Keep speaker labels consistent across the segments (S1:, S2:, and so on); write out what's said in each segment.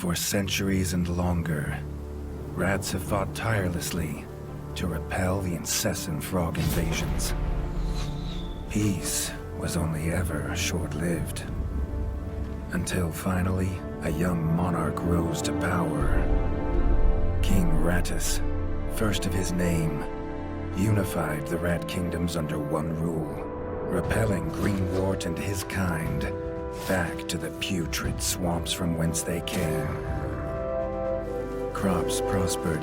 S1: For centuries and longer, rats have fought tirelessly to repel the incessant frog invasions. Peace was only ever short-lived, until finally a young monarch rose to power. King Rattus, first of his name, unified the rat kingdoms under one rule, repelling Greenwort and his kind back to the putrid swamps from whence they came. Crops prospered,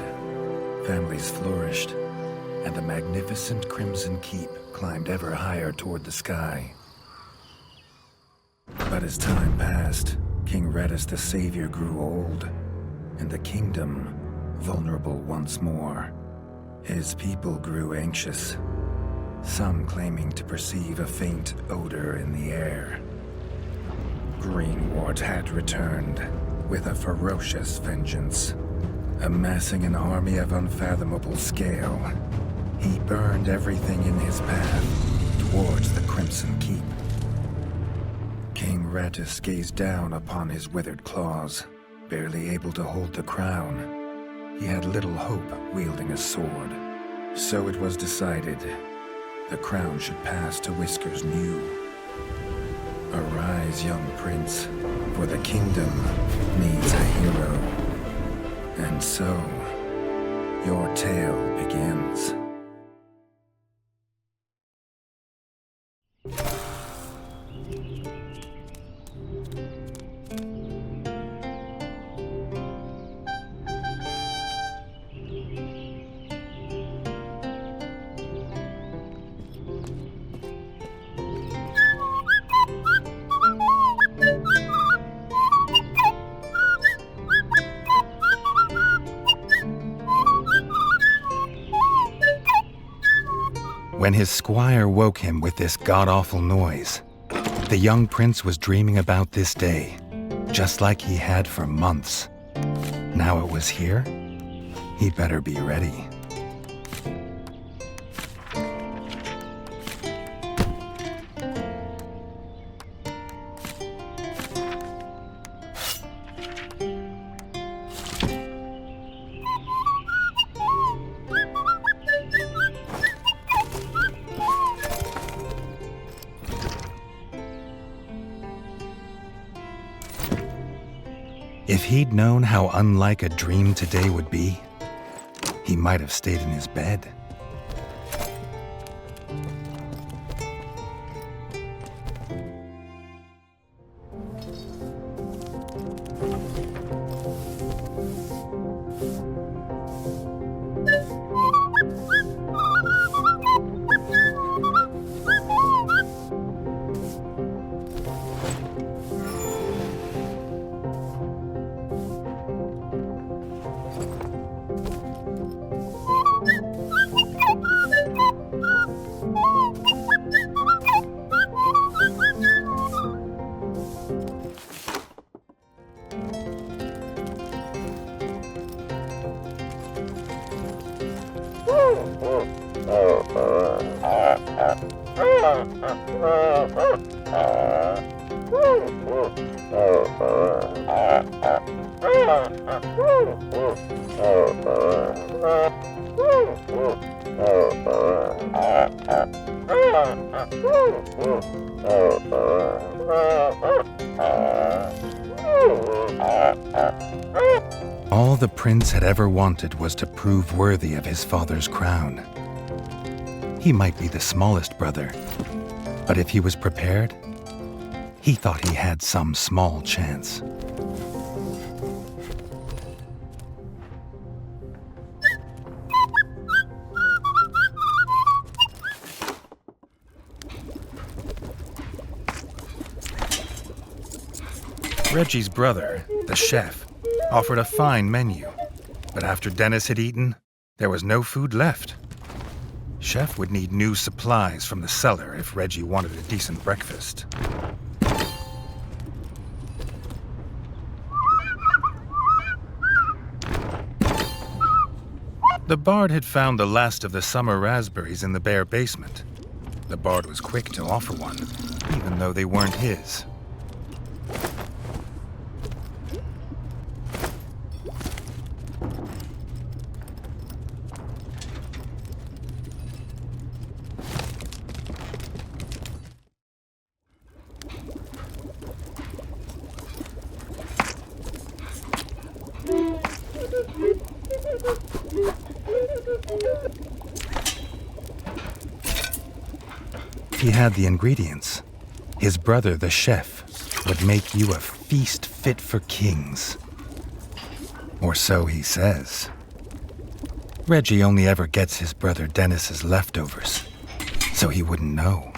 S1: families flourished, and the magnificent Crimson Keep climbed ever higher toward the sky. But as time passed, King Rattus the Savior grew old, and the kingdom vulnerable once more. His people grew anxious, some claiming to perceive a faint odor in the air. Greenwort had returned with a ferocious vengeance. Amassing an army of unfathomable scale, he burned everything in his path towards the Crimson Keep. King Rattus gazed down upon his withered claws, barely able to hold the crown. He had little hope wielding a sword, so it was decided the crown should pass to Whiskers New. Arise, young prince, for the kingdom needs a hero. And so, your tale begins. When his squire woke him with this god-awful noise, the young prince was dreaming about this day, just like he had for months. Now it was here, he better be ready. If he'd known how unlike a dream today would be, he might have stayed in his bed. All the prince had ever wanted was to prove worthy of his father's crown. He might be the smallest brother, but if he was prepared, he thought he had some small chance. Redgi's brother, the chef, offered a fine menu, but after Dennis had eaten, there was no food left. Chef would need new supplies from the cellar if Redgi wanted a decent breakfast. The bard had found the last of the summer raspberries in the bare basement. The bard was quick to offer one, even though they weren't his. he had the ingredients, his brother, the chef, would make you a feast fit for kings. Or so he says. Redgi only ever gets his brother Dennis's leftovers, so he wouldn't know.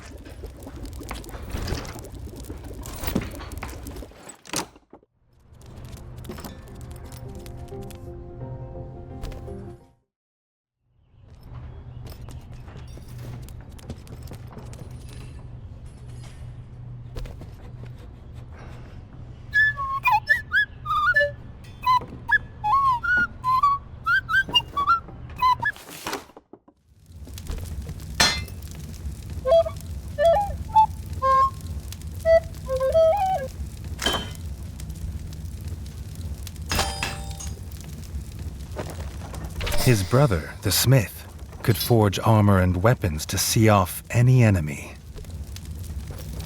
S1: His brother, the smith, could forge armor and weapons to see off any enemy.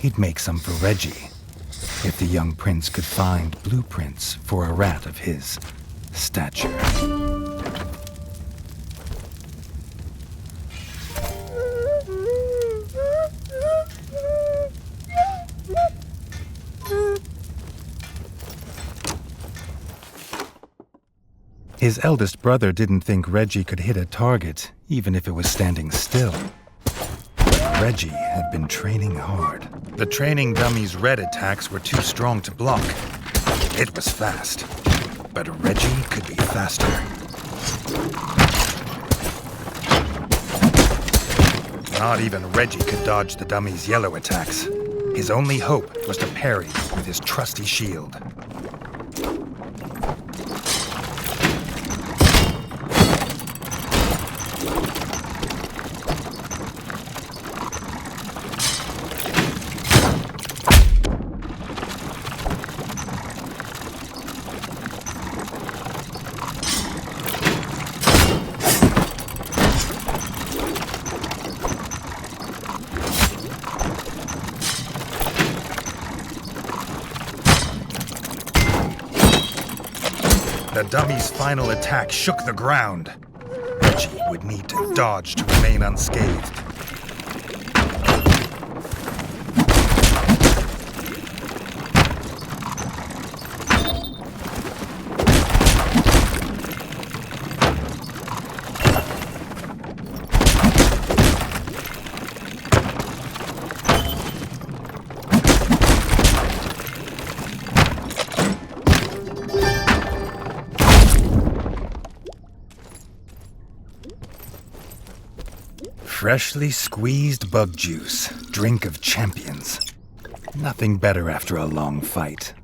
S1: He'd make some for Redgi, if the young prince could find blueprints for a rat of his stature. His eldest brother didn't think Redgi could hit a target, even if it was standing still. But Redgi had been training hard. The training dummy's red attacks were too strong to block. It was fast, but Redgi could be faster. Not even Redgi could dodge the dummy's yellow attacks. His only hope was to parry with his trusty shield. The dummy's final attack shook the ground. Redgi would need to dodge to remain unscathed. Freshly squeezed bug juice, drink of champions. Nothing better after a long fight.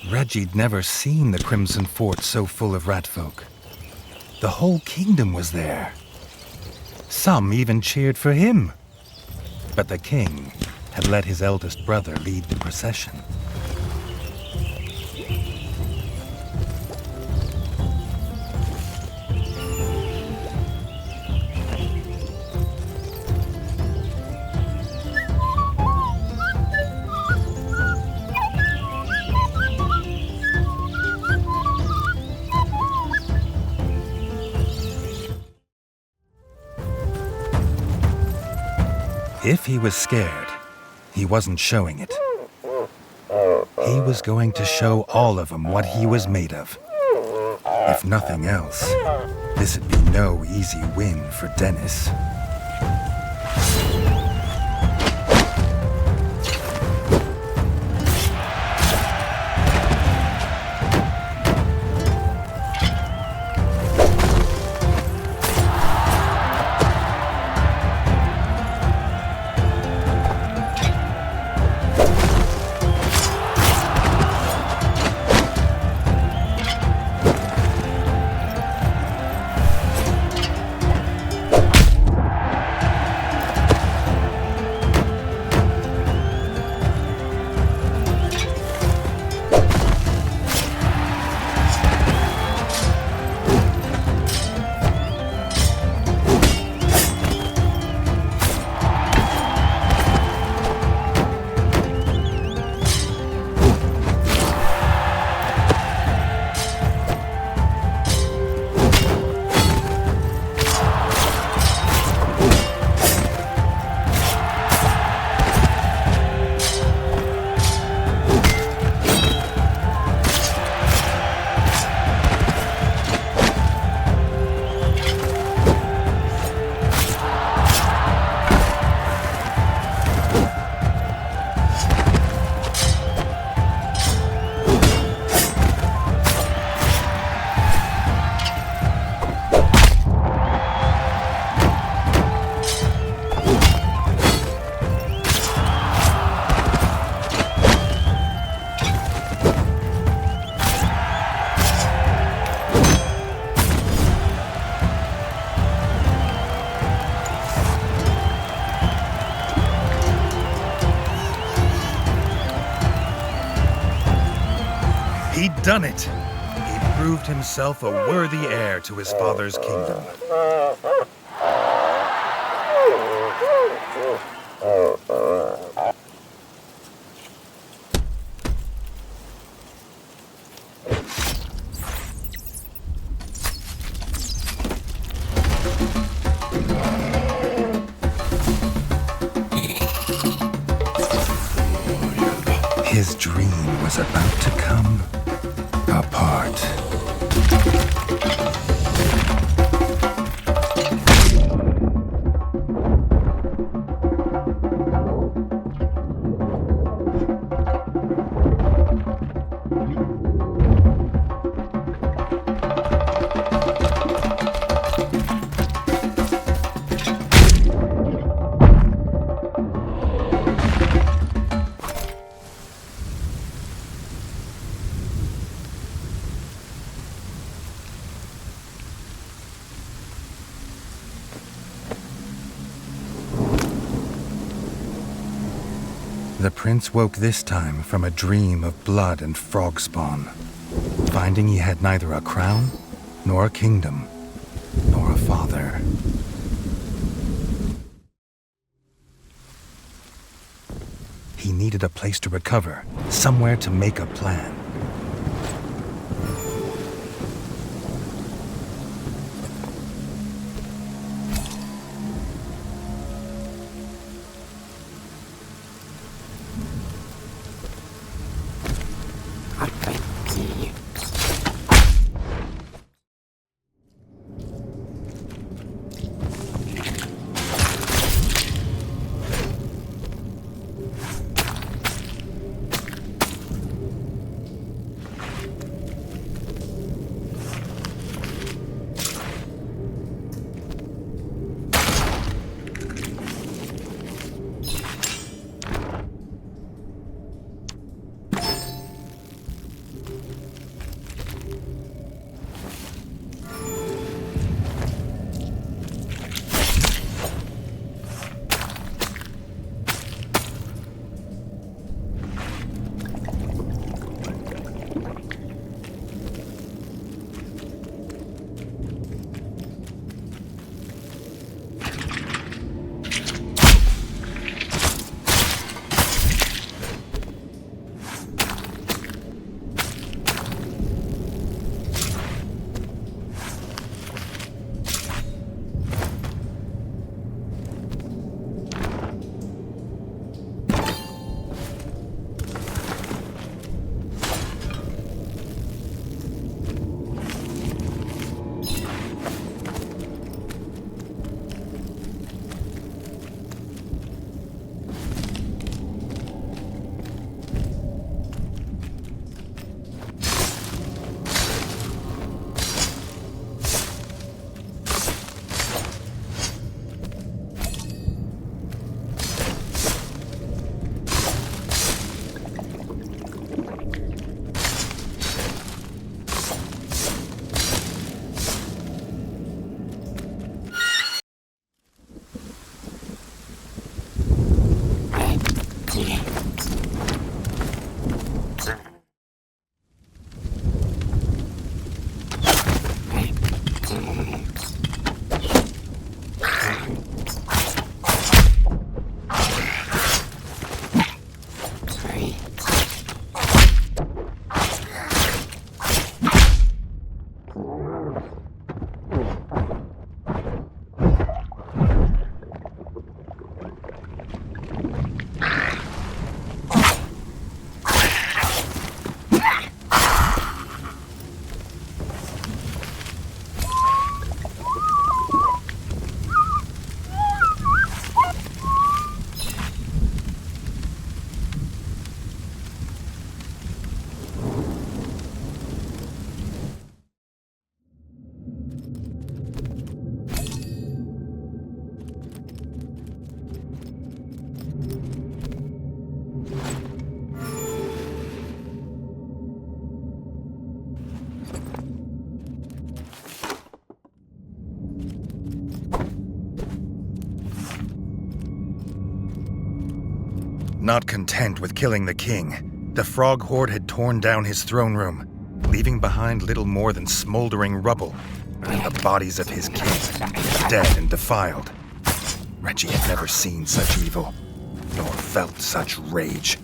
S1: Redgi'd never seen the Crimson Fort so full of ratfolk. The whole kingdom was there. Some even cheered for him. But the king had let his eldest brother lead the procession. If he was scared, he wasn't showing it. He was going to show all of them what he was made of. If nothing else, this'd be no easy win for Dennis. done it! He proved himself a worthy heir to his father's kingdom. His dream was about to come apart. The prince woke this time from a dream of blood and frog spawn, finding he had neither a crown, nor a kingdom, nor a father. He needed a place to recover, somewhere to make a plan. Not content with killing the king, the frog horde had torn down his throne room, leaving behind little more than smoldering rubble, and the bodies of his kin, dead and defiled. Redgi had never seen such evil, nor felt such rage.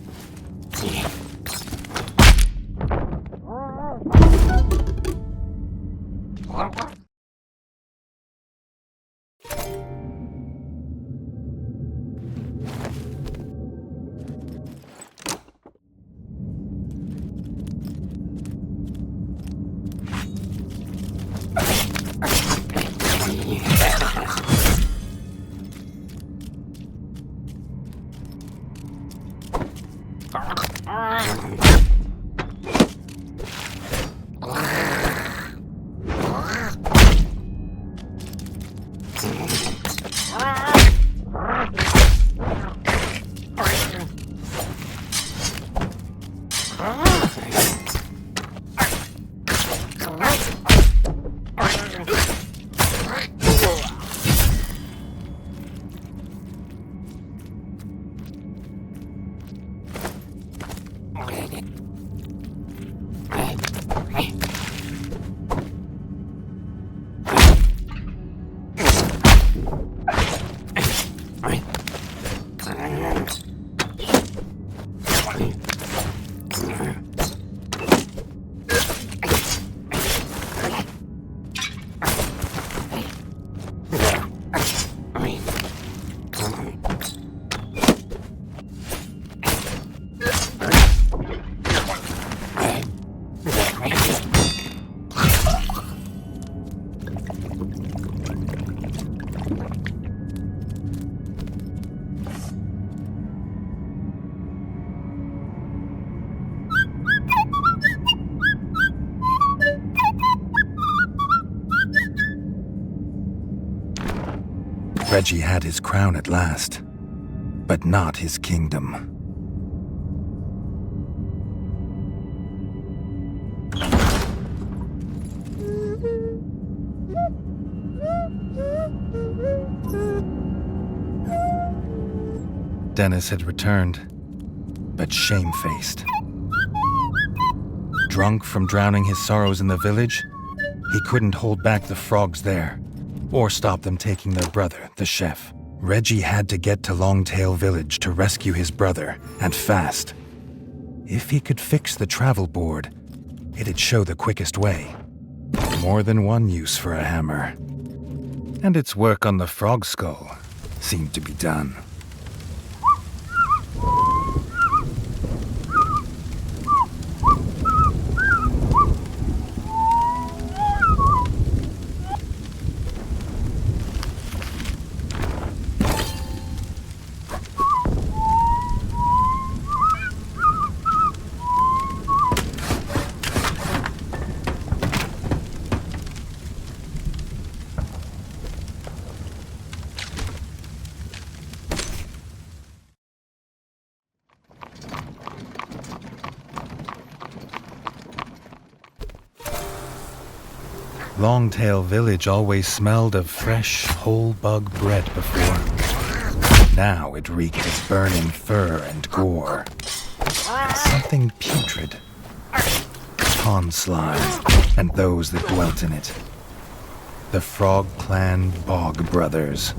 S1: Redgi had his crown at last, but not his kingdom. Dennis had returned, but shamefaced. Drunk from drowning his sorrows in the village, he couldn't hold back the frogs there, or stop them taking their brother, the chef. Redgi had to get to Longtail Village to rescue his brother, and fast. If he could fix the travel board, it'd show the quickest way. More than one use for a hammer. And its work on the frog skull seemed to be done. Longtail Village always smelled of fresh, whole bug bread before. Now it reeked of burning fur and gore. And something putrid. Pond slime, and those that dwelt in it. The Frog Clan Bog Brothers.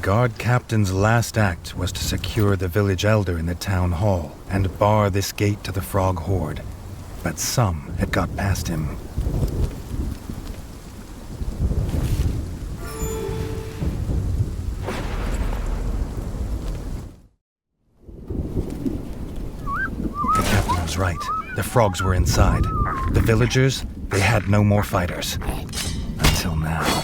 S1: Guard Captain's last act was to secure the village elder in the town hall and bar this gate to the frog horde. But some had got past him. The captain was right. The frogs were inside. The villagers, they had no more fighters. Until now.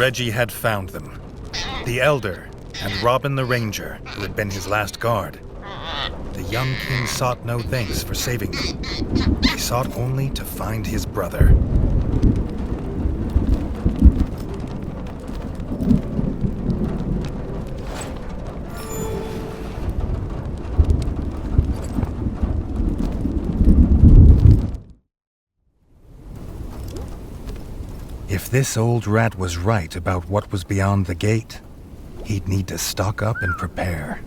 S1: Redgi had found them. The Elder and Robin the Ranger, who had been his last guard. The young king sought no thanks for saving them. He sought only to find his brother. If this old rat was right about what was beyond the gate, he'd need to stock up and prepare.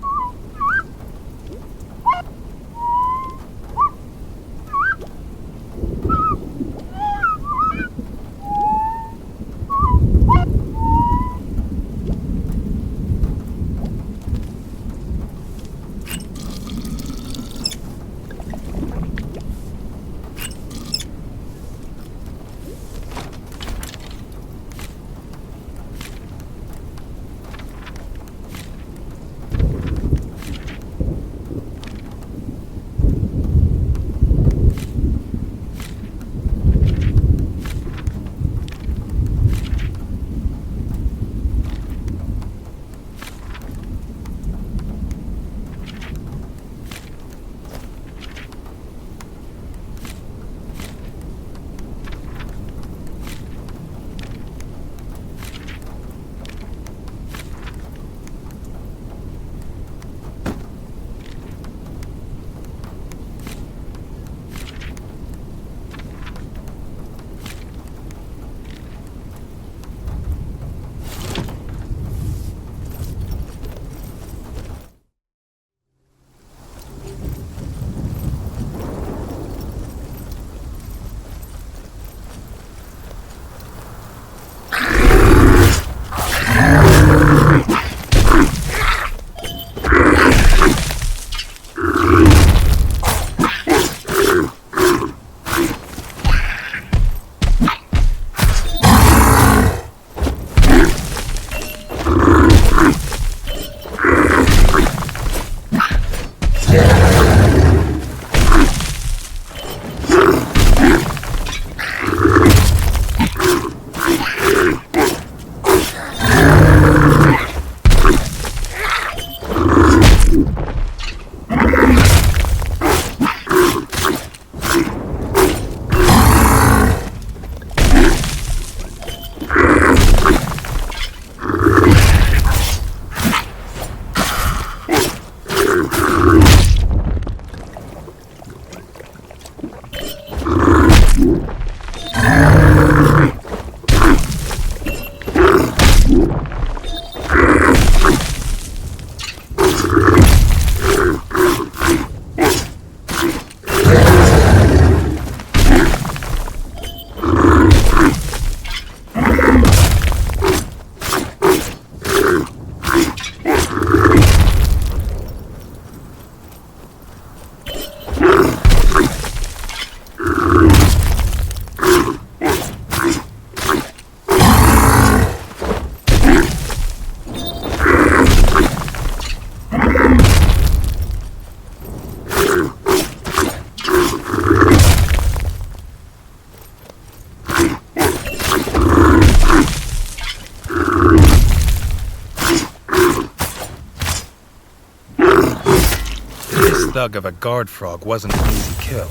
S1: Thug of a guard frog wasn't an easy kill,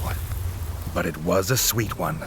S1: but it was a sweet one.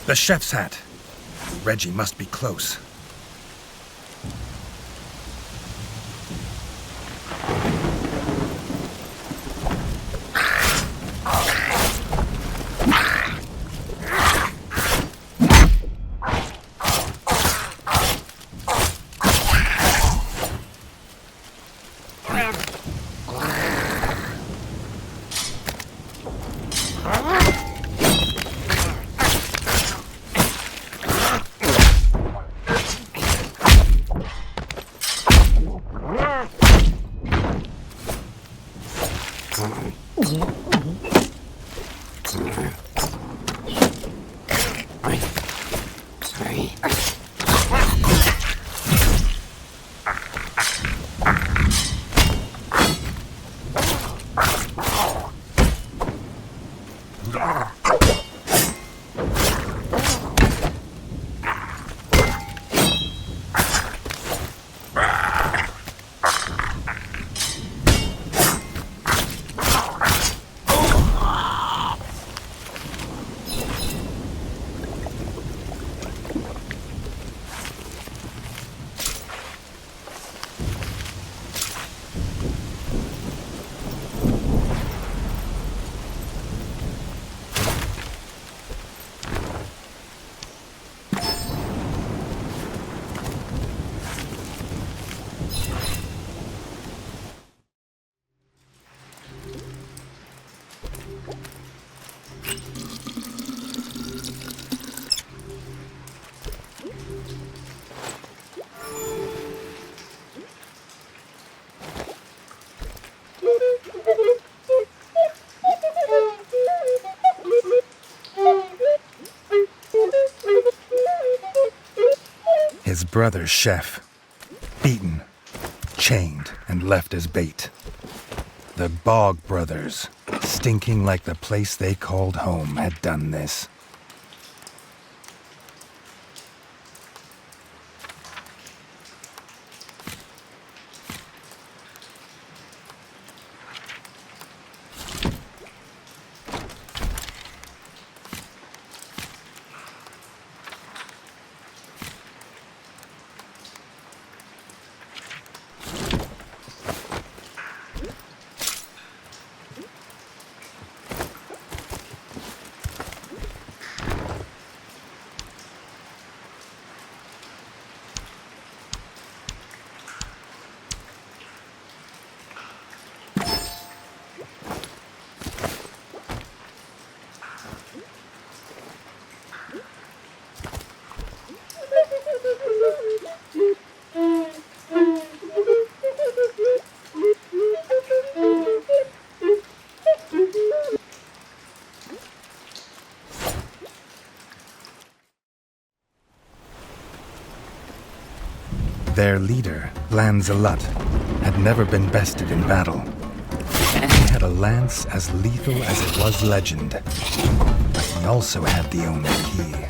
S1: The chef's hat. Redgi must be close. his brother Chef, beaten, chained, and left as bait. The Bog brothers, stinking like the place they called home, had done this. Their leader, Lancelot, had never been bested in battle. He had a lance as lethal as it was legend, but he also had the only key.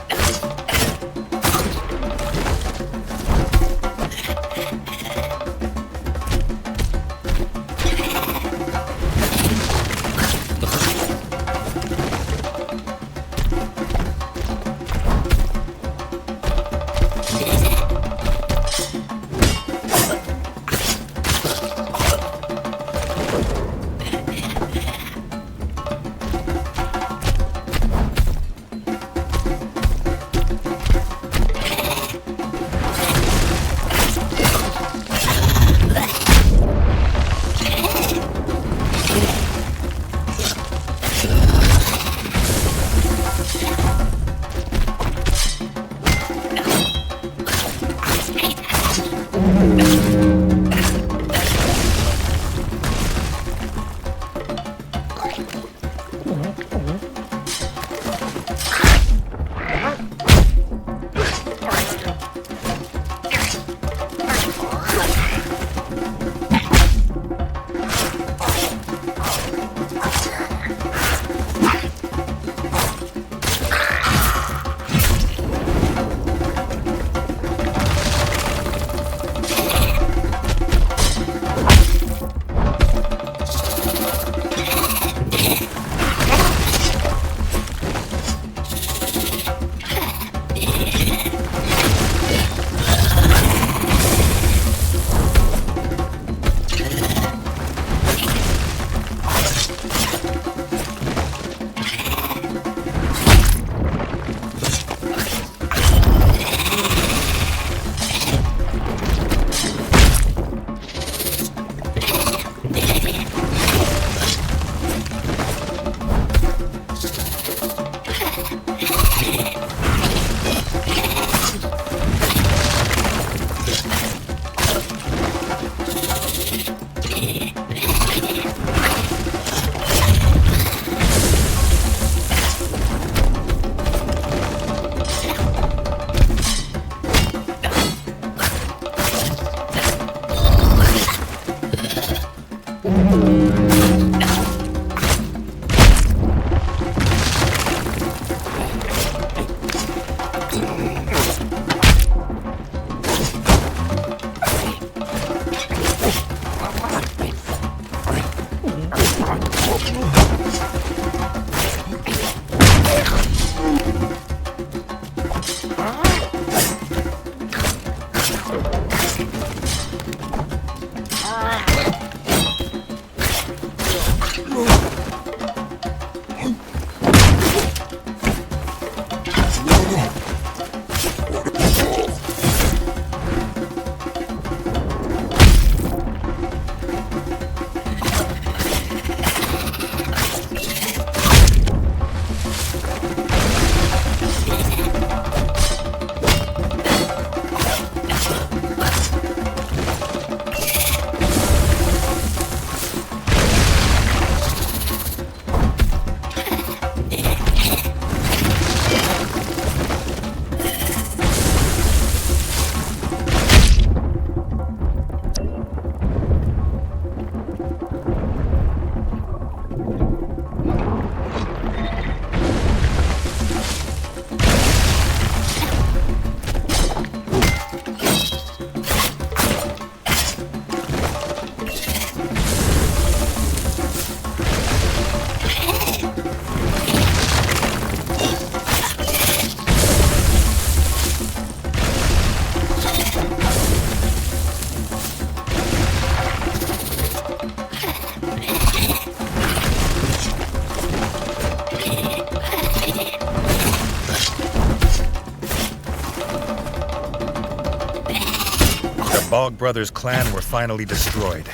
S1: Bog Brothers' clan were finally destroyed.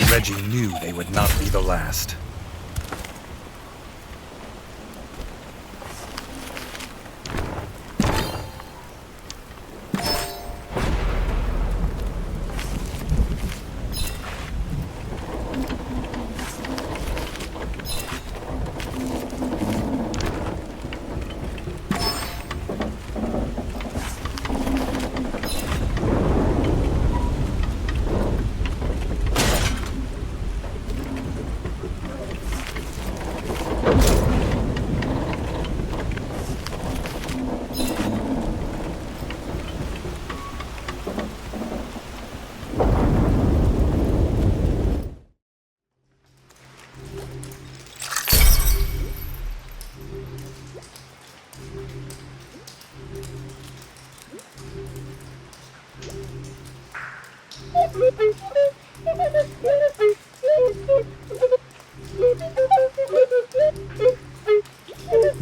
S1: Redgi knew they would not be the last.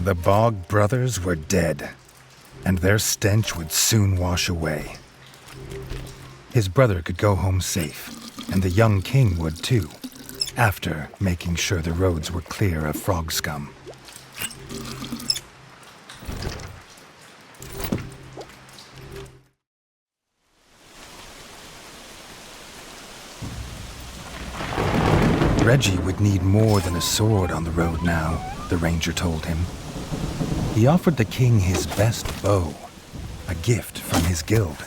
S1: The Bog Brothers were dead, and their stench would soon wash away. His brother could go home safe, and the young king would too, after making sure the roads were clear of frog scum. Redgi would need more than a sword on the road now, the ranger told him. He offered the king his best bow, a gift from his guild.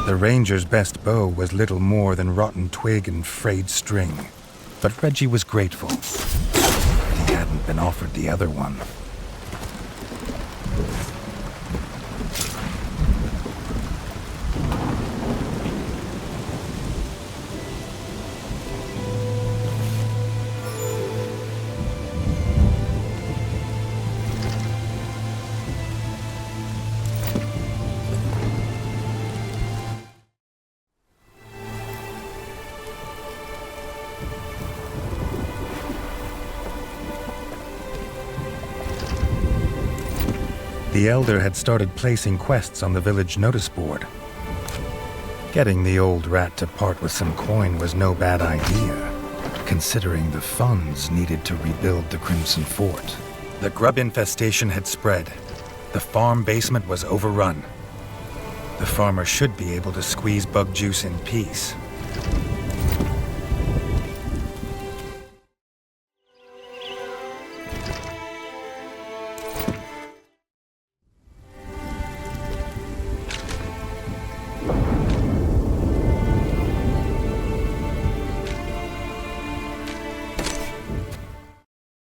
S1: The ranger's best bow was little more than rotten twig and frayed string, but Redgi was grateful that he hadn't been offered the other one. The elder had started placing quests on the village notice board. Getting the old rat to part with some coin was no bad idea, considering the funds needed to rebuild the Crimson Fort. The grub infestation had spread. The farm basement was overrun. The farmer should be able to squeeze bug juice in peace,